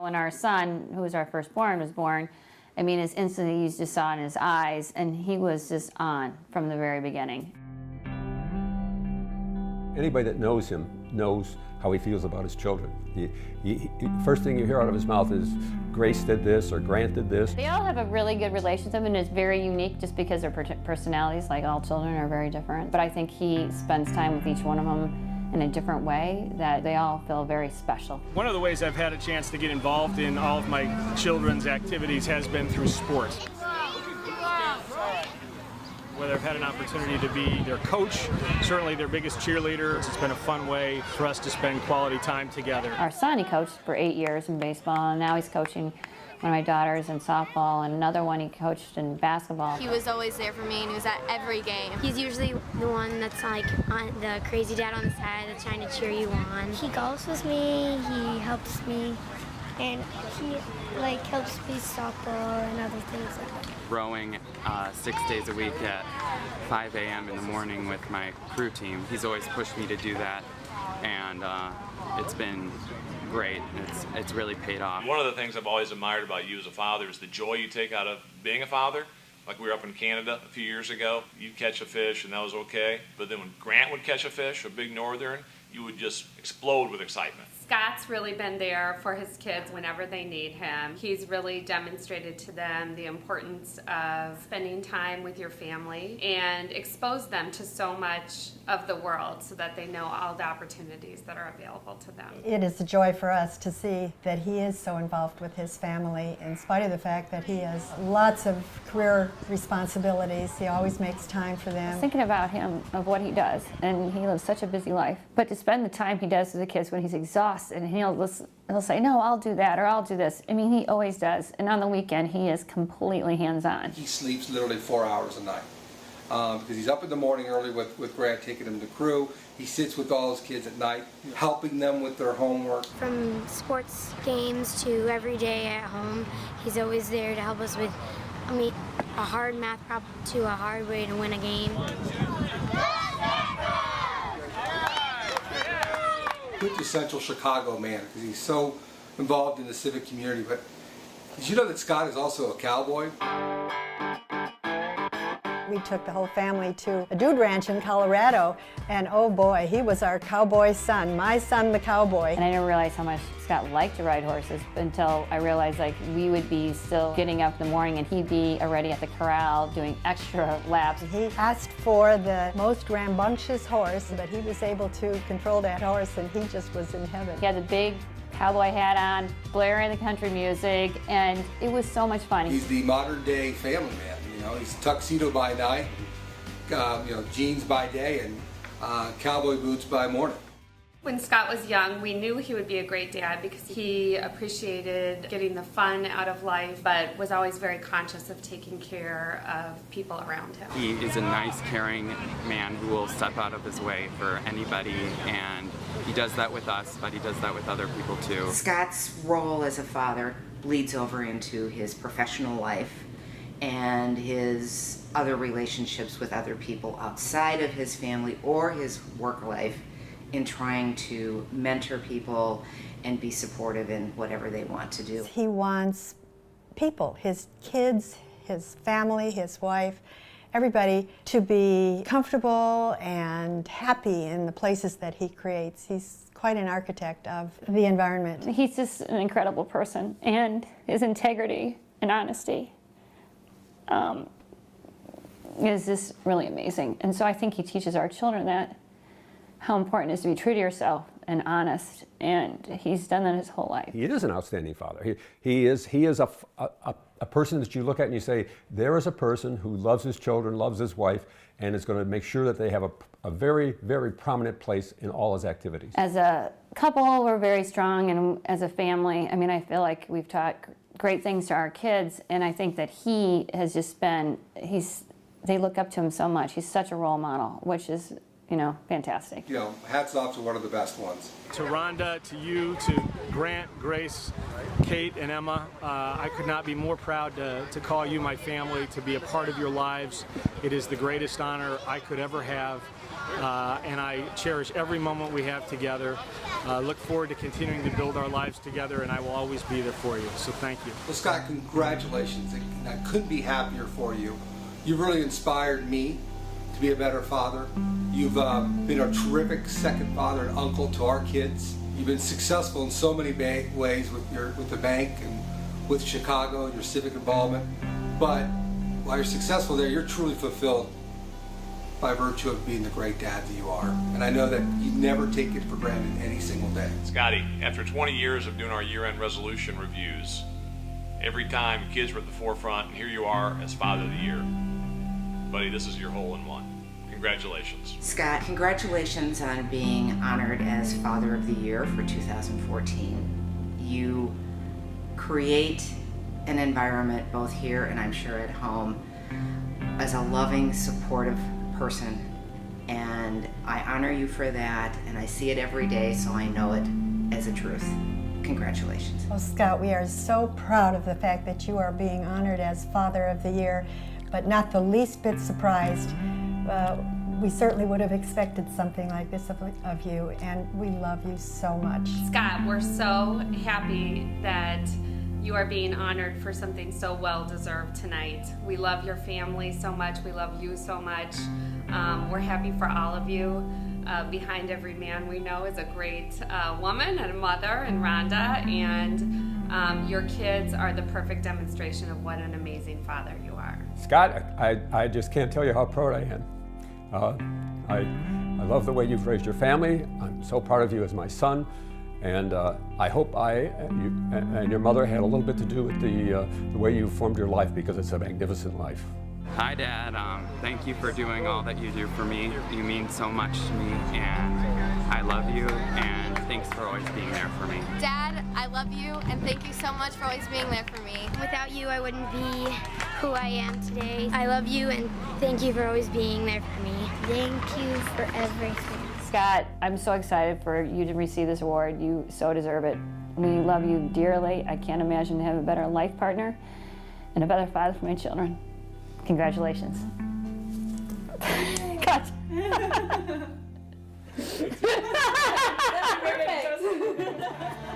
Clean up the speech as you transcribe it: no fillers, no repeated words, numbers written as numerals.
When our son, who was our firstborn, was born, I mean, it's instantly you just saw in his eyes, and he was just on from the very beginning. Anybody that knows him knows how he feels about his children. First thing you hear out of his mouth is, Grace did this, or Grant did this. They all have a really good relationship, and it's very unique just because their personalities, like all children, are very different. But I think he spends time with each one of them in a different way that they all feel very special. One of the ways I've had a chance to get involved in all of my children's activities has been through sports. Whether I've had an opportunity to be their coach, certainly their biggest cheerleader. It's been a fun way for us to spend quality time together. Our son, he coached for 8 years in baseball, and now he's coaching one of my daughters in softball, and another one he coached in basketball. He was always there for me, and he was at every game. He's usually the one that's like on the crazy dad on the side that's trying to cheer you on. He golfs with me, he helps me, and he helps me softball and other things like that. Rowing 6 days a week at 5 a.m. in the morning with my crew team. He's always pushed me to do that, and it's been great. It's really paid off. One of the things I've always admired about you as a father is the joy you take out of being a father. Like we were up in Canada a few years ago, you'd catch a fish and that was okay. But then when Grant would catch a fish, a big northern, you would just explode with excitement. Scott's really been there for his kids whenever they need him. He's really demonstrated to them the importance of spending time with your family and exposed them to so much of the world so that they know all the opportunities that are available to them. It is a joy for us to see that he is so involved with his family in spite of the fact that he has lots of career responsibilities. He always makes time for them. Thinking about him, of what he does, and he lives such a busy life. But to spend the time he does with the kids when he's exhausted, and he'll say, no, I'll do that, or I'll do this. I mean, he always does. And on the weekend, he is completely hands-on. He sleeps literally 4 hours a night because he's up in the morning early with Grant, taking him to crew. He sits with all his kids at night, helping them with their homework. From sports games to every day at home, he's always there to help us with, a hard math problem to a hard way to win a game. Quintessential Chicago man because he's so involved in the civic community. But did you know that Scott is also a cowboy? We took the whole family to a dude ranch in Colorado, and oh boy, he was our cowboy son, my son the cowboy. And I didn't realize how much Scott liked to ride horses until I realized we would be still getting up in the morning and he'd be already at the corral doing extra laps. He asked for the most rambunctious horse, but he was able to control that horse, and he just was in heaven. He had the big cowboy hat on, blaring the country music, and it was so much fun. He's the modern day family man. He's tuxedo by night, jeans by day, and cowboy boots by morning. When Scott was young, we knew he would be a great dad because he appreciated getting the fun out of life, but was always very conscious of taking care of people around him. He is a nice, caring man who will step out of his way for anybody, and he does that with us, but he does that with other people too. Scott's role as a father bleeds over into his professional life and his other relationships with other people outside of his family or his work life in trying to mentor people and be supportive in whatever they want to do. He wants people, his kids, his family, his wife, everybody to be comfortable and happy in the places that he creates. He's quite an architect of the environment. He's just an incredible person, and his integrity and honesty is just really amazing. And so I think he teaches our children that how important it is to be true to yourself and honest, and he's done that his whole life. He is an outstanding father. He is a person that you look at and you say, there is a person who loves his children, loves his wife, and is going to make sure that they have a very, very prominent place in all his activities. As a couple, we're very strong, and as a family, I feel like we've taught great things to our kids, and I think that he has just been, they look up to him so much. He's such a role model, which is, fantastic. Hats off to one of the best ones. To Rhonda, to you, to Grant, Grace, Kate, and Emma, I could not be more proud to call you my family, to be a part of your lives. It is the greatest honor I could ever have, and I cherish every moment we have together. Look forward to continuing to build our lives together, and I will always be there for you. So thank you. Well, Scott, congratulations. I couldn't be happier for you. You've really inspired me to be a better father. You've been a terrific second father and uncle to our kids. You've been successful in so many ways with the bank and with Chicago, your civic involvement. But while you're successful there, you're truly fulfilled by virtue of being the great dad that you are. And I know that you never take it for granted any single day. Scotty, after 20 years of doing our year-end resolution reviews, every time kids were at the forefront, and here you are as Father of the Year. Buddy, this is your hole-in-one. Congratulations. Scott, congratulations on being honored as Father of the Year for 2014. You create an environment both here and I'm sure at home as a loving, supportive person, and I honor you for that, and I see it every day, so I know it as a truth. Congratulations. Well, Scott, we are so proud of the fact that you are being honored as Father of the Year, but not the least bit surprised. We certainly would have expected something like this of you, and we love you so much. Scott, we're so happy that you are being honored for something so well-deserved tonight. We love your family so much. We love you so much. We're happy for all of you. Behind every man we know is a great woman and a mother, and Rhonda, and your kids are the perfect demonstration of what an amazing father you are. Scott, I just can't tell you how proud I am. I love the way you've raised your family. I'm so proud of you as my son. And I hope you and your mother had a little bit to do with the way you formed your life, because it's a magnificent life. Hi, Dad. Thank you for doing all that you do for me. You mean so much to me, and I love you, and thanks for always being there for me. Dad, I love you, and thank you so much for always being there for me. Without you, I wouldn't be who I am today. I love you, and thank you for always being there for me. Thank you for everything. Scott, I'm so excited for you to receive this award. You so deserve it. We love you dearly. I can't imagine to have a better life partner and a better father for my children. Congratulations. Cut. That's perfect.